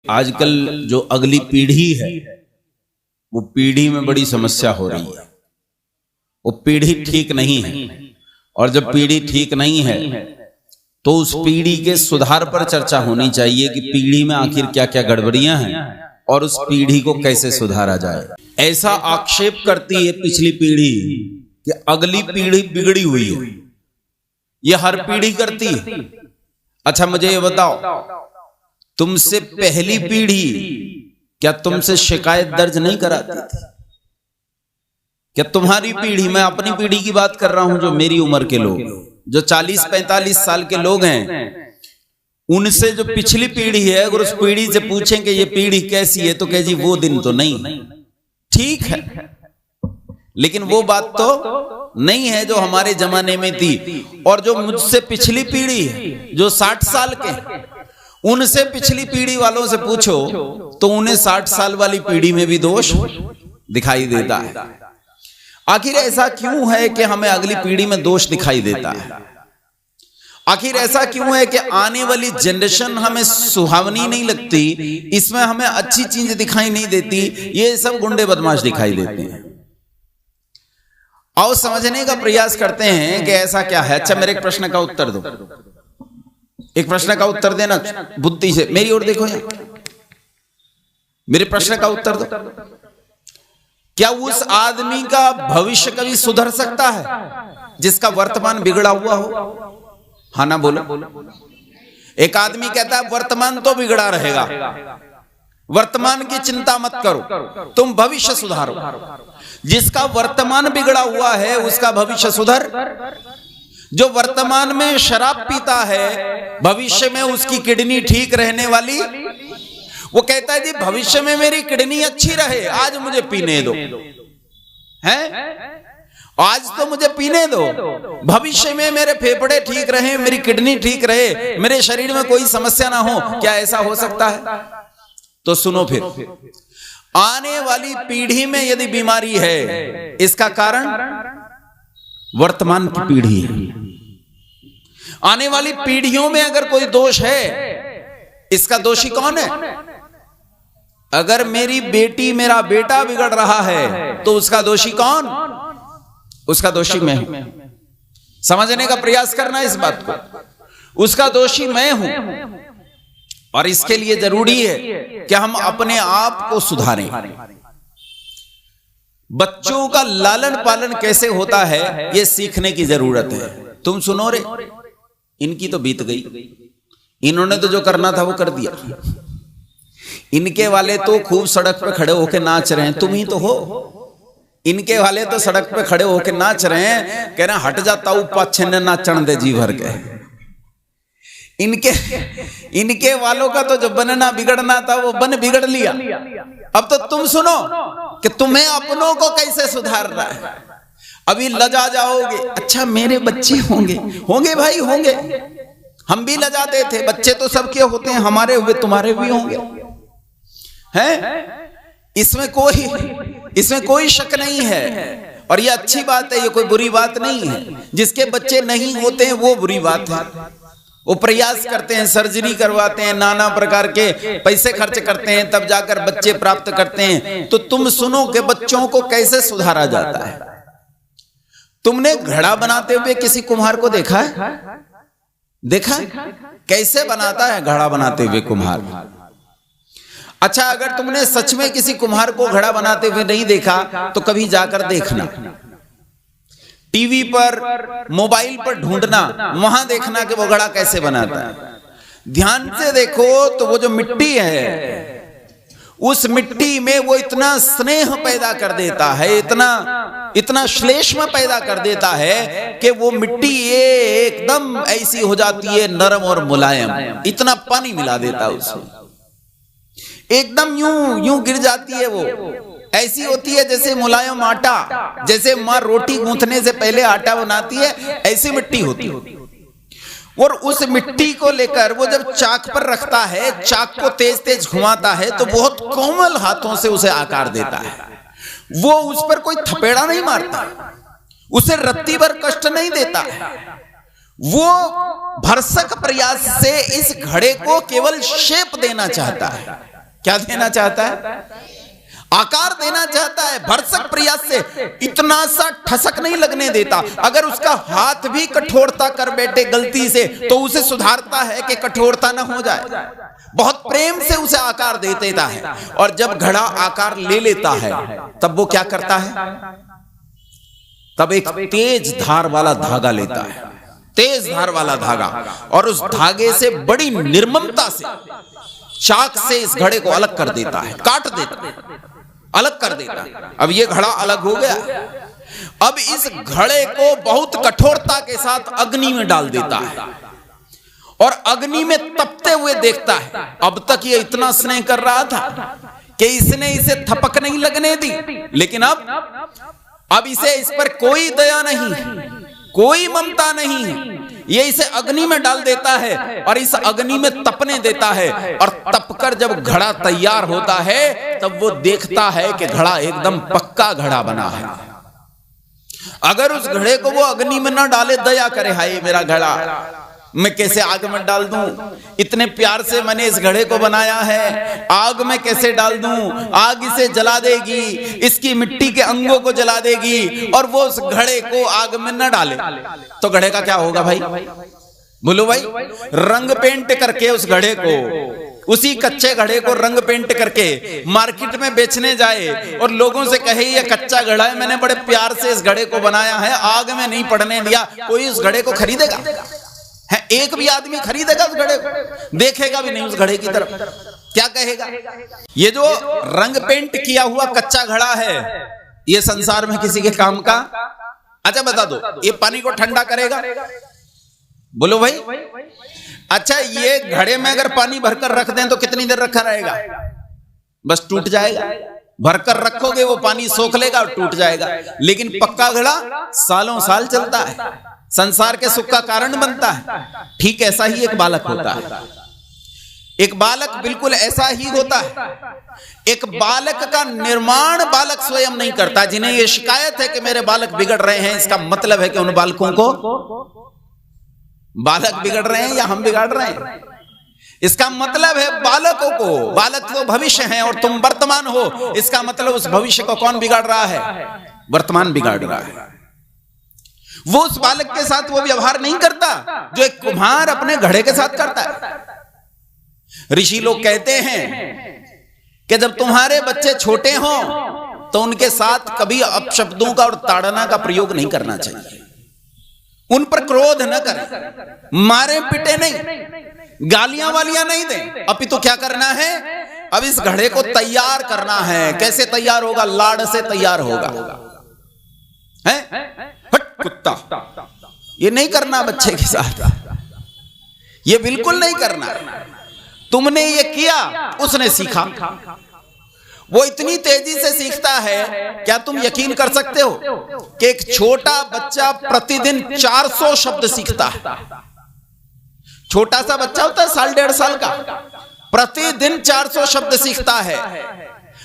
आजकल जो अगली पीढ़ी है वो पीढ़ी में बड़ी समस्या हो रही है। वो पीढ़ी ठीक नहीं है, और जब पीढ़ी ठीक नहीं है तो उस पीढ़ी के सुधार पर चर्चा होनी चाहिए कि पीढ़ी में आखिर क्या क्या गड़बड़ियां हैं और उस पीढ़ी को कैसे सुधारा जाए। ऐसा आक्षेप करती है पिछली पीढ़ी कि अगली पीढ़ी बिगड़ी हुई है। ये हर पीढ़ी करती है। अच्छा मुझे ये बताओ, तुमसे पहली पीढ़ी क्या तुमसे शिकायत दर्ज नहीं कराती थी? क्या तुम्हारी पीढ़ी, मैं अपनी पीढ़ी की बात कर रहा हूं, जो मेरी उम्र के लोग, जो 40-45 साल के लोग हैं, उनसे जो पिछली पीढ़ी है, अगर उस पीढ़ी से पूछें कि ये पीढ़ी कैसी है तो कहे जी वो दिन तो नहीं। ठीक है, लेकिन वो बात तो नहीं है जो हमारे जमाने में थी। और जो मुझसे पिछली पीढ़ी है, जो 60 साल के, उनसे पिछली पीढ़ी वालों से पूछो तो उन्हें 60 साल वाली पीढ़ी में भी दोष दिखाई देता है। आखिर ऐसा क्यों है कि हमें अगली पीढ़ी में दोष दिखाई देता है? आखिर ऐसा क्यों है कि आने वाली जनरेशन हमें सुहावनी नहीं लगती, इसमें हमें अच्छी चीज दिखाई नहीं देती, ये सब गुंडे बदमाश दिखाई देते हैं। आओ समझने का प्रयास करते हैं कि ऐसा क्या है। अच्छा मेरे एक प्रश्न का उत्तर दो, एक प्रश्न का उत्तर देना बुद्धि से, मेरी ओर देखो यार, मेरे प्रश्न का उत्तर दो। क्या उस आदमी का भविष्य कभी सुधर सकता है जिसका वर्तमान बिगड़ा हुआ हो? हाँ ना बोलो। एक आदमी कहता है वर्तमान तो बिगड़ा रहेगा, वर्तमान की चिंता मत करो, तुम भविष्य सुधारो। जिसका वर्तमान बिगड़ा हुआ है उसका भविष्य सुधर। जो वर्तमान में शराब पीता है, भविष्य में उसकी किडनी ठीक रहने वाली, वो कहता है जी भविष्य में मेरी किडनी अच्छी रहे, आज मुझे पीने दो, हैं? आज तो मुझे पीने दो, भविष्य में मेरे फेफड़े ठीक रहे, मेरी किडनी ठीक रहे, मेरे शरीर में कोई समस्या ना हो। क्या ऐसा हो सकता है? तो सुनो फिर, आने वाली पीढ़ी में यदि बीमारी है, इसका कारण वर्तमान की पीढ़ी है। आने वाली पीढ़ियों में अगर कोई दोष है, इसका दोषी कौन है? अगर मेरी बेटी मेरा बेटा बिगड़ रहा है तो उसका दोषी कौन? उसका दोषी मैं हूं। समझने का प्रयास करना इस बात को, उसका दोषी मैं हूं। और इसके लिए जरूरी है कि हम अपने आप को सुधारें। बच्चों का लालन पालन कैसे होता है यह सीखने की जरूरत है। तुम सुनो रे, इनकी तो बीत गई, इन्होंने तो जो करना था वो कर दिया। इनके वाले तो खूब सड़क पे खड़े होके नाच रहे हैं, तुम ही तो हो। इनके वाले तो सड़क पे खड़े होके नाच रहे हैं, कह रहे हैं हट जाता हूं पाछे ने नाचण दे जी भर के। इनके वालों का तो जो बनना बिगड़ना था वो बन बिगड़ लिया। अब तो तुम सुनो कि तुम्हें अपनों को कैसे सुधारना है। अभी लजा जाओगे, अच्छा मेरे बच्चे होंगे, होंगे भाई होंगे, हम भी लजाते थे, बच्चे तो सबके होते हैं, हमारे हुए तुम्हारे भी होंगे, हैं? इसमें कोई शक नहीं है। और ये अच्छी बात है, ये कोई बुरी बात नहीं है। जिसके बच्चे नहीं होते हैं वो बुरी बात है। वो प्रयास करते हैं, सर्जरी करवाते हैं, नाना प्रकार के पैसे खर्च करते हैं, तब जाकर बच्चे प्राप्त करते हैं। तो तुम सुनो कि बच्चों को कैसे सुधारा जाता है। तुमने घड़ा बनाते हुए किसी कुम्हार को देखा है? देखा कैसे बनाता है घड़ा बनाते हुए कुम्हार? अच्छा अगर तुमने सच में किसी कुम्हार को घड़ा बनाते हुए नहीं देखा तो कभी जाकर देखना, टीवी पर मोबाइल पर ढूंढना, वहां देखना कि वो घड़ा कैसे बनाता है। ध्यान से देखो तो वो जो मिट्टी है, उस मिट्टी में वो इतना स्नेह पैदा कर देता है, इतना श्लेष्म पैदा कर देता है कि वो मिट्टी एकदम ऐसी हो जाती है नरम और मुलायम। इतना पानी मिला देता है उसमें, एकदम यूं गिर जाती है। वो ऐसी होती है जैसे मुलायम आटा, जैसे मां रोटी गूंथने से पहले आटा बनाती है, ऐसी मिट्टी होती है। और उस मिट्टी को लेकर वो जब चाक पर रखता है, चाक को तेज तेज घुमाता है तो बहुत कोमल हाथों से उसे आकार देता है। वो उस पर कोई थपेड़ा नहीं मारता, उसे रत्ती भर कष्ट नहीं देता, वो भरसक प्रयास से इस घड़े को केवल शेप देना चाहता है। क्या देना चाहता है? आकार देना चाहता है। भरसक प्रयास से इतना सा ठसक नहीं लगने देता। अगर उसका हाथ भी कठोरता कर बैठे गलती से तो उसे सुधारता है कि कठोरता ना हो जाए। बहुत प्रेम से उसे आकार दे देता है। और जब घड़ा आकार ले लेता है तब वो क्या करता है? तब एक तेज धार वाला धागा लेता है, तेज धार वाला धागा, और उस धागे से बड़ी निर्ममता से चाक से इस घड़े को अलग कर देता है, काट देता है, अलग कर देता है। अब ये घड़ा अलग हो गया। अब इस घड़े को बहुत कठोरता के साथ अग्नि में डाल देता है और अग्नि में तपते हुए देखता है। अब तक ये इतना स्नेह कर रहा था कि इसने इसे थपक नहीं लगने दी, लेकिन अब इसे इस पर कोई दया नहीं, कोई ममता नहीं है। ये इसे अग्नि में डाल देता है और इस अग्नि में तपने देता है। और तपकर जब घड़ा तैयार होता है तब वो देखता है कि घड़ा एकदम पक्का घड़ा बना है। अगर उस घड़े को वो अग्नि में ना डाले, दया करे, हाय मेरा घड़ा मैं कैसे आग में डाल दूं, इतने प्यार से मैंने इस घड़े को बनाया है, आग में कैसे डाल दूं, आग इसे जला देगी, इसकी मिट्टी के अंगों को जला देगी। और वो उस घड़े को आग में न डाले तो घड़े का क्या होगा भाई? बोलो भाई। रंग पेंट करके उस घड़े को, उसी कच्चे घड़े को रंग पेंट करके मार्केट में बेचने जाए और लोगों से कहे ये कच्चा घड़ा है, मैंने बड़े प्यार से इस घड़े को बनाया है, आग में नहीं पड़ने दिया, कोई उस घड़े को खरीदेगा? है एक भी आदमी खरीदेगा उस घड़े को? देखेगा भी नहीं उस घड़े की तरफ। क्या कहेगा? ये जो रंग पेंट किया हुआ कच्चा घड़ा है ये संसार में किसी के काम का? अच्छा बता दो, ये पानी को ठंडा करेगा? बोलो भाई। अच्छा, ये घड़े में अगर पानी भरकर रख दें तो कितनी देर रखा रहेगा? बस टूट जाएगा। भरकर रखोगे वो पानी सोख लेगा और टूट जाएगा। लेकिन पक्का घड़ा सालों साल चलता है, संसार के सुख का कारण बनता है। ठीक ऐसा ही एक बालक होता है। एक बालक बिल्कुल ऐसा ही होता है। एक बालक का निर्माण बालक स्वयं नहीं करता। जिन्हें ये शिकायत है कि मेरे बालक बिगड़ रहे हैं, इसका मतलब है कि उन बालकों को, बालक बिगड़ रहे हैं या हम बिगाड़ रहे हैं, इसका मतलब है बालकों को। बालक तो भविष्य है और तुम वर्तमान हो, इसका मतलब उस भविष्य को कौन बिगाड़ रहा है? वर्तमान बिगाड़ रहा है। वो उस बालक के साथ वो व्यवहार नहीं करता जो एक कुम्हार अपने घड़े के साथ करता है। ऋषि लोग कहते हैं कि जब तुम्हारे बच्चे छोटे हों तो उनके साथ कभी अपशब्दों का और ताड़ना का प्रयोग नहीं करना चाहिए। उन पर क्रोध न करें, मारे पिटे नहीं, गालियां वालियां नहीं दें। अपितु तो क्या करना है? अब इस घड़े को तैयार करना है। कैसे तैयार होगा? लाड़ से तैयार होगा। है? हट कुत्ता, ये नहीं करना बच्चे के साथ, ये बिल्कुल नहीं करना। तुमने ये किया, उसने सीखा। वो इतनी तेजी से सीखता है, क्या तुम यकीन कर सकते हो कि एक छोटा बच्चा प्रतिदिन 400 शब्द सीखता है? छोटा सा बच्चा होता है 1.5 साल का, प्रतिदिन 400 शब्द सीखता है।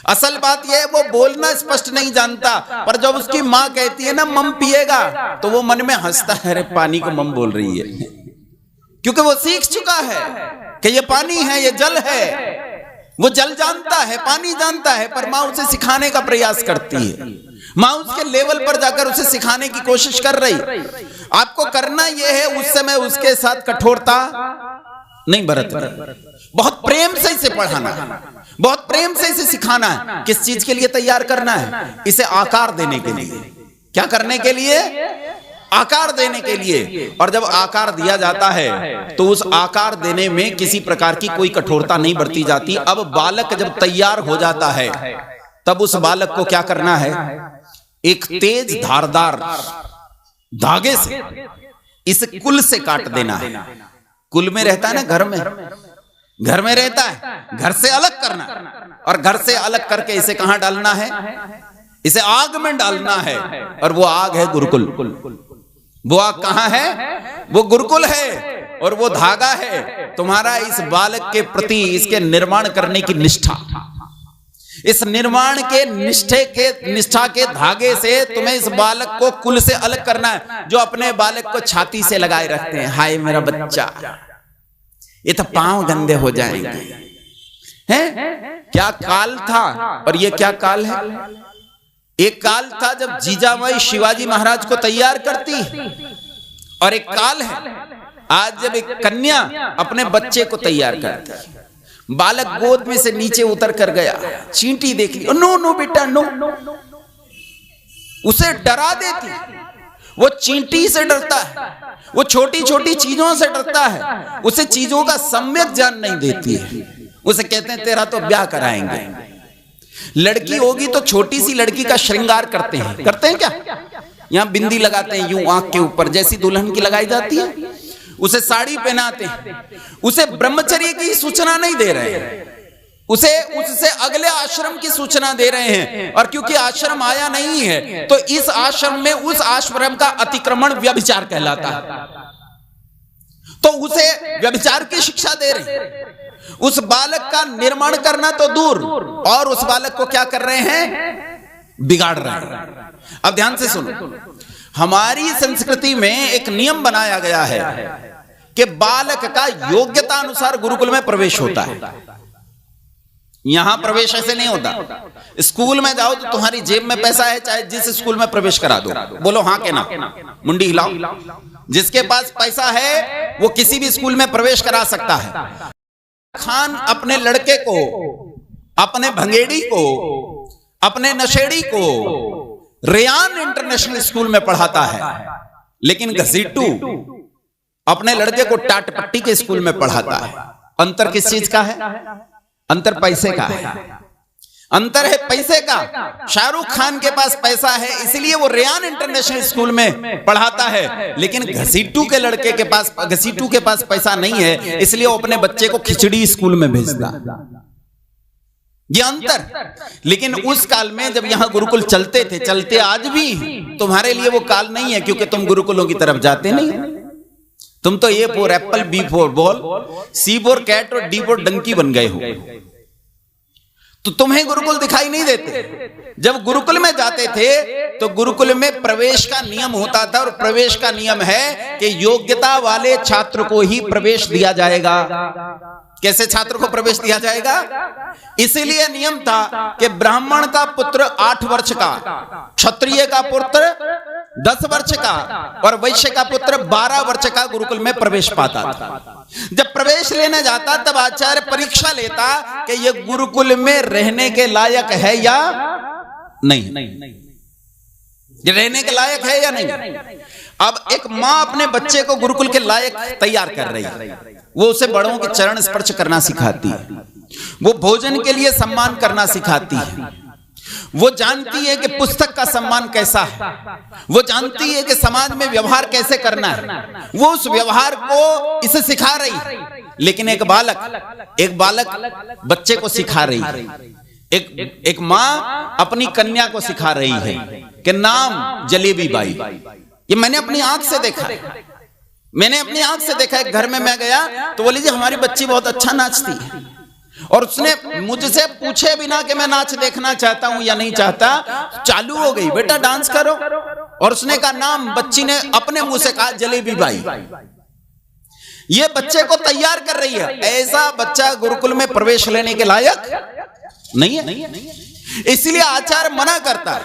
असल बात यह है वो बोलना स्पष्ट नहीं जानता, पर जब उसकी मां कहती है ना मम पिएगा, तो वो मन में हंसता है, अरे पानी को मम बोल रही है, क्योंकि वो सीख चुका है कि ये पानी है, ये जल है। वो जल जानता है, पानी जानता है, पर मां उसे सिखाने का प्रयास करती है। मां उसके लेवल पर जाकर उसे सिखाने की कोशिश कर रही। आपको करना यह है उस समय उसके साथ कठोरता नहीं बरतना, बहुत प्रेम से इसे पढ़ाना है, बहुत प्रेम से इसे सिखाना है। किस चीज के लिए तैयार करना है? इसे आकार देने के लिए। क्या करने के लिए? आकार देने के लिए। और जब आकार दिया जाता है तो उस आकार देने में किसी प्रकार की कोई कठोरता नहीं बरती जाती। अब बालक जब तैयार हो जाता है तब उस बालक को क्या करना है? एक तेज धारदार धागे से इस कुल से काट देना है। कुल में रहता है ना, घर में रहता है, घर से अलग करना। और घर से अलग करके इसे कहां डालना है? इसे आग में डालना है। और वो आग है गुरुकुल। वो आग कहां है? वो गुरुकुल है। और वो धागा है तुम्हारा इस बालक के प्रति इसके निर्माण करने की निष्ठा, इस निर्माण के निष्ठा के धागे से तुम्हें इस बालक को कुल से अलग करना है, जो अपने बालक को छाती से लगाए रखते हैं। हाय मेरा बच्चा, ये तो पांव गंदे हो जाएंगे। हैं? क्या काल था और ये क्या काल है? एक काल था जब जीजाबाई शिवाजी महाराज को तैयार करती, और एक काल है आज जब एक कन्या अपने बच्चे को तैयार करती। बालक गोद में से नीचे उतर कर गया, चींटी देख ली, नो नो बेटा नो, उसे डरा देती। वो चींटी से डरता है, वो छोटी छोटी चीजों से डरता है, उसे चीजों का सम्यक ज्ञान नहीं देती है। उसे कहते हैं तेरा तो ब्याह कराएंगे। लड़की होगी तो छोटी सी लड़की का श्रृंगार करते हैं क्या? यहां बिंदी लगाते हैं यूं आंख के ऊपर, जैसी दुल्हन की लगाई जाती है। उसे साड़ी पहनाते हैं, उसे ब्रह्मचर्य की सूचना नहीं दे रहे हैं, उसे उससे अगले आश्रम की सूचना दे रहे हैं। और क्योंकि आश्रम आया नहीं है तो इस आश्रम में उस आश्रम का अतिक्रमण व्यभिचार कहलाता है, तो उसे व्यभिचार की शिक्षा दे रहे हैं। उस बालक का निर्माण करना तो दूर, और उस बालक को क्या कर रहे हैं? बिगाड़ रहे हैं। अब ध्यान से सुनो, हमारी संस्कृति में एक नियम बनाया गया है कि बालक का योग्यता अनुसार गुरुकुल में प्रवेश होता है। यहां प्रवेश ऐसे नहीं होता। स्कूल में जाओ तो तुम्हारी जेब में पैसा है, चाहे जिस स्कूल में प्रवेश करा दो। बोलो हाँ के ना, मुंडी हिलाओ। जिसके पास पैसा है वो किसी भी स्कूल में प्रवेश करा सकता है। खान अपने लड़के को, अपने भंगेड़ी को, अपने नशेड़ी को रेयान इंटरनेशनल स्कूल में पढ़ाता है, लेकिन घसीटू अपने लड़के को टाटपट्टी के स्कूल में पढ़ाता है। अंतर किस चीज का है? अंतर पैसे का है। अंतर है पैसे का। शाहरुख खान के पास पैसा है इसलिए वो रेयान इंटरनेशनल स्कूल में पढ़ाता है, लेकिन घसीटू के लड़के के पास, घसीटू के पास पैसा नहीं है इसलिए वो अपने बच्चे को खिचड़ी स्कूल में भेजता। ये अंतर। लेकिन उस काल में जब यहां गुरुकुल चलते थे, चलते आज भी, तुम्हारे लिए वो काल नहीं है, क्योंकि तुम गुरुकुलों की तरफ जाते नहीं। तुम तो A for apple, B for ball, C for cat और डी फॉर डंकी बन गए हो। तो तुम्हें गुरुकुल दिखाई नहीं देते। जब गुरुकुल में जाते थे तो गुरुकुल में प्रवेश का नियम होता था, और प्रवेश का नियम है कि योग्यता वाले छात्र को ही प्रवेश दिया जाएगा। कैसे छात्र को प्रवेश दिया जाएगा? इसीलिए नियम था कि ब्राह्मण का पुत्र 8 वर्ष का, क्षत्रिय का पुत्र 10 वर्ष का और वैश्य का पुत्र 12 वर्ष का गुरुकुल में प्रवेश पाता था। जब प्रवेश लेने जाता तब आचार्य परीक्षा लेता कि ये गुरुकुल में रहने के लायक है या नहीं, ये रहने के लायक है या नहीं। अब एक मां अपने बच्चे को गुरुकुल के लायक तैयार कर रही है। वो उसे बड़ों के चरण स्पर्श करना सिखाती है, वो भोजन के लिए सम्मान करना सिखाती है, वो जानती है कि पुस्तक का सम्मान कैसा है, वो जानती है कि समाज में व्यवहार कैसे करना है, वो उस व्यवहार को इसे सिखा रही। लेकिन एक बालक बच्चे को सिखा रही है, एक मां अपनी कन्या को सिखा रही है कि नाम जलेबी बाई। ये मैंने अपनी आंख से देखा है, मैंने अपनी आंख से देखा है। घर में मैं गया तो बोली जी हमारी बच्ची बहुत अच्छा नाचती है, और उसने मुझसे पूछे बिना कि मैं नाच देखना चाहता हूं या नहीं चाहता, चालू हो गई, बेटा डांस करो। और उसने कहा नाम, बच्ची ने अपने मुंह से कहा जलेबी बाई। ये बच्चे को तैयार कर रही है। ऐसा बच्चा गुरुकुल में प्रवेश लेने के लायक नहीं है। इसलिए आचार्य मना करता है।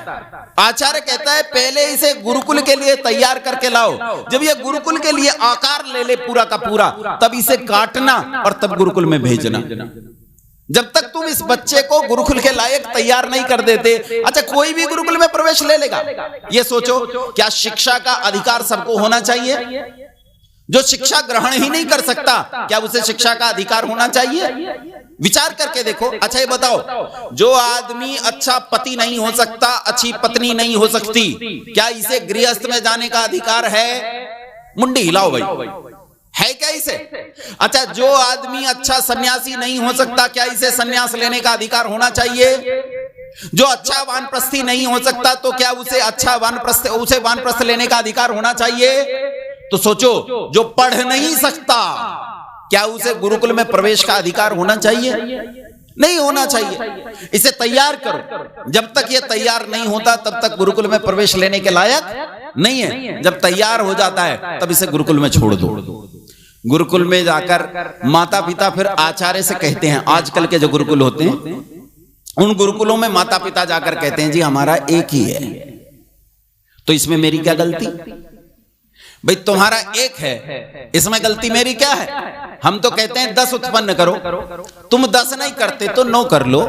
आचार्य कहता है पहले इसे गुरुकुल के लिए तैयार करके लाओ, जब ये गुरुकुल के लिए आकार ले ले पूरा का पूरा, तब इसे काटना और तब गुरुकुल में भेजना। जब तक तुम इस बच्चे को गुरुकुल के लायक तैयार नहीं कर देते, अच्छा कोई भी गुरुकुल में प्रवेश ले लेगा। ये सोचो, क्या शिक्षा का अधिकार सबको होना चाहिए? जो शिक्षा ग्रहण ही नहीं कर सकता, क्या उसे शिक्षा का अधिकार होना चाहिए? विचार करके देखो। अच्छा ये बताओ, जो आदमी अच्छा पति नहीं हो सकता, अच्छी पत्नी नहीं हो सकती, क्या इसे गृहस्थ में जाने का अधिकार है? मुंडी हिलाओ भाई, है क्या इसे? अच्छा जो आदमी अच्छा सन्यासी नहीं हो सकता, क्या इसे सन्यास लेने का अधिकार होना चाहिए? जो अच्छा वानप्रस्थी नहीं हो सकता, तो क्या उसे अच्छा वानप्रस्थ लेने का अधिकार होना चाहिए? तो सोचो, जो पढ़ नहीं सकता, क्या उसे गुरुकुल में प्रवेश का अधिकार होना चाहिए? नहीं होना चाहिए। इसे तैयार करो। जब तक ये तैयार नहीं होता तब तक गुरुकुल में प्रवेश लेने के लायक नहीं है। जब तैयार हो जाता है तब इसे गुरुकुल में छोड़ दो। गुरुकुल में जाकर माता पिता फिर आचार्य से कहते हैं, आजकल के जो गुरुकुल होते हैं उन गुरुकुलों में माता पिता जाकर कहते हैं जी हमारा एक ही है, तो इसमें मेरी क्या गलती? भाई तुम्हारा एक है, इसमें गलती मेरी क्या है? हम तो कहते हैं 10 उत्पन्न करो, तुम 10 नहीं करते तो 9 कर लो,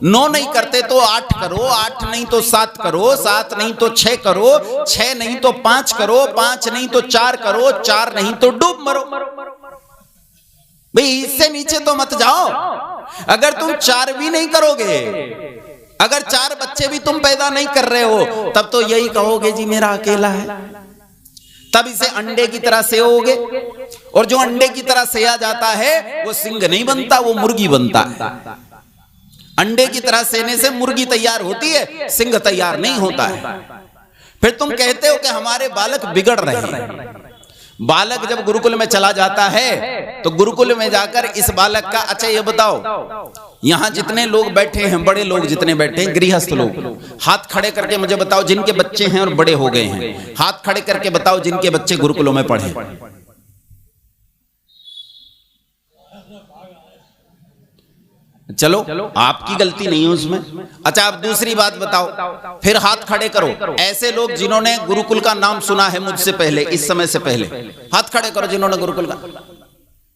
9 नहीं करते तो 8 करो, 8 नहीं तो 7 करो, 7 नहीं तो 6 करो, 6 नहीं तो 5 करो, 5 नहीं तो 4 करो, 4 नहीं तो डूब मरो। भाई इससे नीचे तो मत जाओ। अगर तुम 4 भी नहीं करोगे, अगर 4 बच्चे भी तुम पैदा नहीं कर रहे हो, तब तो यही कहोगे जी मेरा अकेला है। तब इसे अंडे की तरह सेओगे, और जो अंडे की तरह सेया जाता है वो सिंह नहीं बनता, वो मुर्गी बनता है। अंडे की तरह सेने से मुर्गी तैयार होती है, सिंह तैयार नहीं होता है। फिर तुम कहते हो कि हमारे बालक बिगड़ रहे हैं। बालक जब गुरुकुल में चला जाता है तो गुरुकुल में जाकर इस बालक का, अच्छा ये बताओ यहां जितने लोग बैठे हैं, बड़े लोग जितने बैठे हैं, गृहस्थ लोग, हाथ खड़े करके मुझे बताओ जिनके बच्चे हैं और बड़े हो गए हैं, हाथ खड़े करके बताओ जिनके बच्चे गुरुकुलों में पढ़े। चलो आपकी गलती नहीं है उसमें। अच्छा आप दूसरी बात बताओ, फिर हाथ खड़े करो ऐसे लोग जिन्होंने गुरुकुल का नाम सुना है मुझसे पहले, इस समय से पहले, हाथ खड़े करो जिन्होंने गुरुकुल का,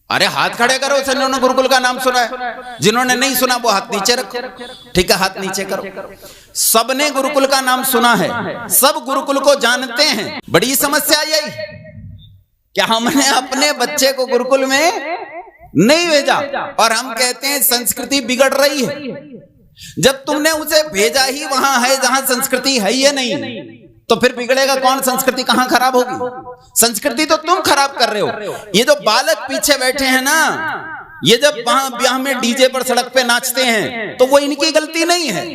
अरे हाथ खड़े करो जिन्होंने गुरुकुल का नाम सुना है। जिन्होंने नहीं सुना वो हाथ नीचे रखो, ठीक है, हाथ नीचे करो। सबने गुरुकुल का नाम सुना है, सब गुरुकुल को जानते हैं। बड़ी समस्या यही क्या हमने अपने बच्चे को गुरुकुल में नहीं भेजा, और हम कहते हैं संस्कृति बिगड़ रही है। जब तुमने उसे भेजा ही वहां है जहां संस्कृति है ही नहीं, तो फिर बिगड़ेगा कौन? संस्कृति कहां खराब होगी? संस्कृति तो तुम खराब कर रहे हो। ये जो बालक पीछे बैठे हैं ना, ये जब वहां ब्याह में डीजे पर सड़क पे नाचते हैं तो वो इनकी गलती नहीं है।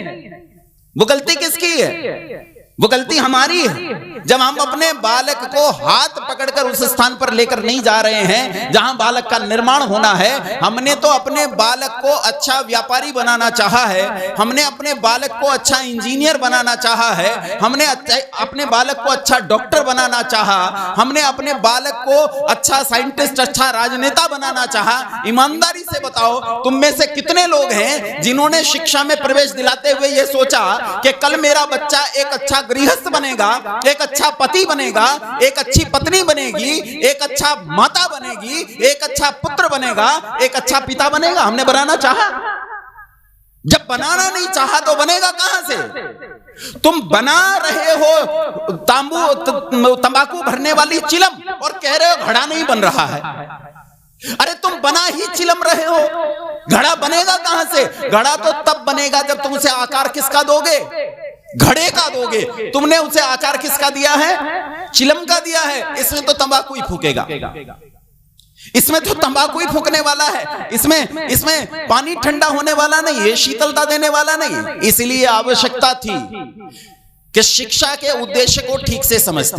वो गलती किसकी है? वो गलती हमारी है। जब हम अपने बालक को हाथ पकड़कर उस स्थान पर लेकर नहीं जा रहे हैं जहां बालक का निर्माण होना है। हमने तो अपने बालक को अच्छा व्यापारी बनाना चाहा है, हमने अपने बालक को अच्छा इंजीनियर बनाना चाहा है, हमने अपने बालक को अच्छा डॉक्टर बनाना चाहा, हमने अपने बालक को अच्छा साइंटिस्ट, अच्छा राजनेता बनाना चाहा। ईमानदारी से बताओ तुम में से कितने लोग हैं जिन्होंने शिक्षा में प्रवेश दिलाते हुए यह सोचा कि कल मेरा बच्चा एक अच्छा गृहस्थ बनेगा, एक अच्छा पति बनेगा, एक अच्छी पत्नी बनेगी, एक अच्छा माता बनेगी, एक अच्छा पुत्र बनेगा, एक अच्छा पिता बनेगा? हमने बनाना चाहा? जब बनाना नहीं चाहा तो बनेगा कहां से? तुम बना रहे हो तंबाकू भरने वाली चिलम और कह रहे हो घड़ा नहीं बन रहा है। अरे तुम बना ही चिलम रहे हो, घड़ा बनेगा कहां से? घड़ा तो तब बनेगा जब तुम उसे आकार किसका दोगे? घड़े का दोगे। तुमने उसे आकार किसका दिया है? चिलम का दिया है। इसमें तो तंबाकू ही फूकेगा, इसमें तो तंबाकू ही फूकने वाला है। इसमें पानी ठंडा होने वाला नहीं है, शीतलता देने वाला नहीं। इसलिए आवश्यकता थी कि शिक्षा के उद्देश्य को ठीक से समझते